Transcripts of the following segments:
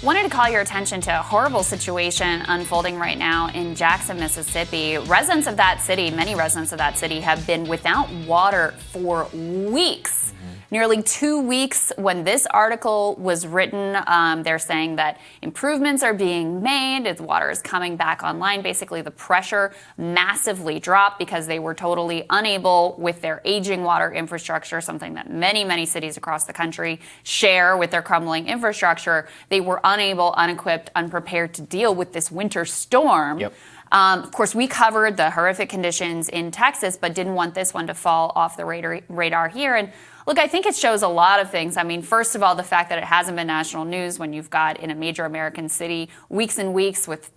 Wanted to call your attention to a horrible situation unfolding right now in Jackson, Mississippi. Residents of that city, many residents of that city, have been without water for weeks. Nearly 2 weeks when this article was written. They're saying that improvements are being made. The water is coming back online. Basically, the pressure massively dropped because they were totally unable with their aging water infrastructure, something that many, many cities across the country share with their crumbling infrastructure. They were unable, unequipped, unprepared to deal with this winter storm. Yep. Of course, we covered the horrific conditions in Texas, but didn't want this one to fall off the radar here. And look, I think it shows a lot of things. I mean, first of all, the fact that it hasn't been national news when you've got in a major American city weeks and weeks with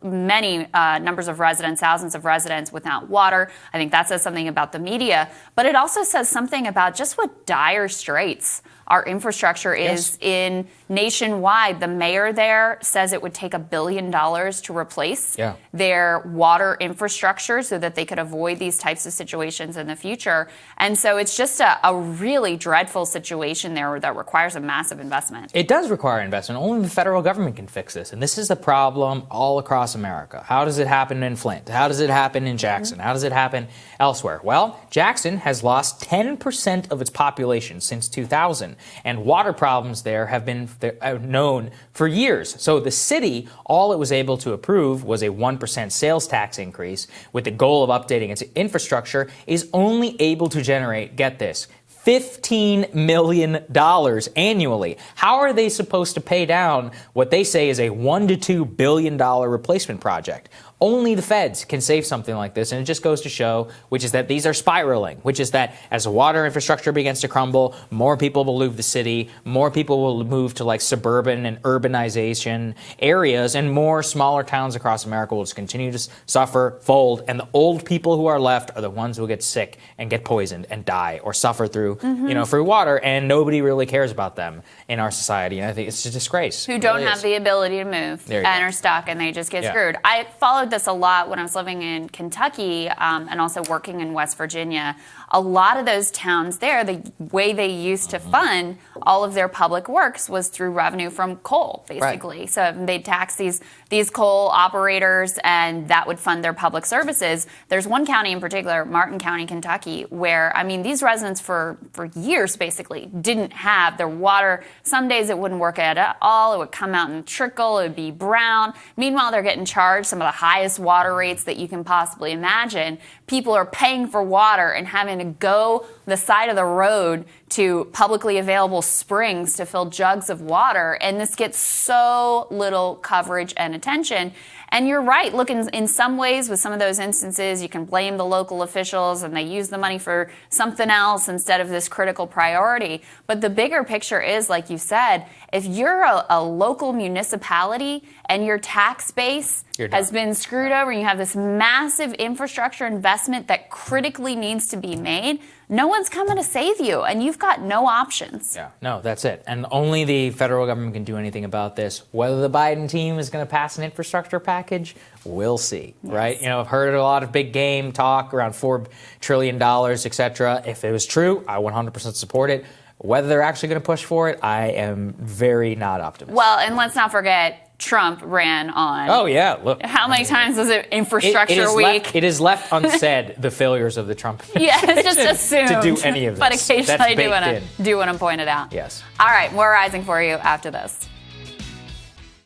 many numbers of residents, thousands of residents without water. I think that says something about the media, but it also says something about just what dire straits our infrastructure is in nationwide. The mayor there says it would take $1 billion to replace their water infrastructure so that they could avoid these types of situations in the future. And so it's just a really dreadful situation there that requires a massive investment. It does require investment. Only the federal government can fix this. And this is the problem all across America. How does it happen in Flint? How does it happen in Jackson? How does it happen elsewhere? Well, Jackson has lost 10% of its population since 2000. And water problems there have been known for years. So the city, all it was able to approve was a 1% sales tax increase with the goal of updating its infrastructure, is only able to generate, get this, $15 million annually. How are they supposed to pay down what they say is a $1 to $2 billion replacement project? Only the feds can save something like this, and it just goes to show, which is that these are spiraling, which is that as the water infrastructure begins to crumble, more people will leave the city, more people will move to like suburban and urbanization areas, and more smaller towns across America will just continue to suffer, fold, and the old people who are left are the ones who will get sick and get poisoned and die or suffer through, through water, and nobody really cares about them in our society. And I think it's a disgrace. Who don't have the ability to move and are stuck, and they just get screwed. I followed this a lot when I was living in Kentucky and also working in West Virginia. A lot of those towns there, the way they used to fund all of their public works was through revenue from coal, basically. Right. So they'd tax these coal operators, and that would fund their public services. There's one county in particular, Martin County, Kentucky, where, I mean, these residents for years basically didn't have their water. Some days it wouldn't work at all. It would come out and trickle. It would be brown. Meanwhile, they're getting charged some of the highest water rates that you can possibly imagine. People are paying for water and having to go the side of the road to publicly available springs to fill jugs of water. And this gets so little coverage and attention. And you're right. Look, in some ways, with some of those instances, you can blame the local officials and they use the money for something else instead of this critical priority. But the bigger picture is, like you said, if you're a local municipality and your tax base has been screwed over, and you have this massive infrastructure investment that critically needs to be made, no one's coming to save you, and you've got no options. Yeah, no, that's it. And only the federal government can do anything about this. Whether the Biden team is going to pass an infrastructure package, we'll see, right? You know, I've heard a lot of big game talk around $4 trillion, et cetera. If it was true, I 100% support it. Whether they're actually going to push for it, I am very not optimistic. Well, and let's not forget, Trump ran on. Oh, yeah. Look, how many times was it infrastructure week? It is left unsaid, the failures of the Trump administration. Yeah, it's just assumed. To do any of this. But occasionally I do want to point it out. Yes. All right, more Rising for you after this.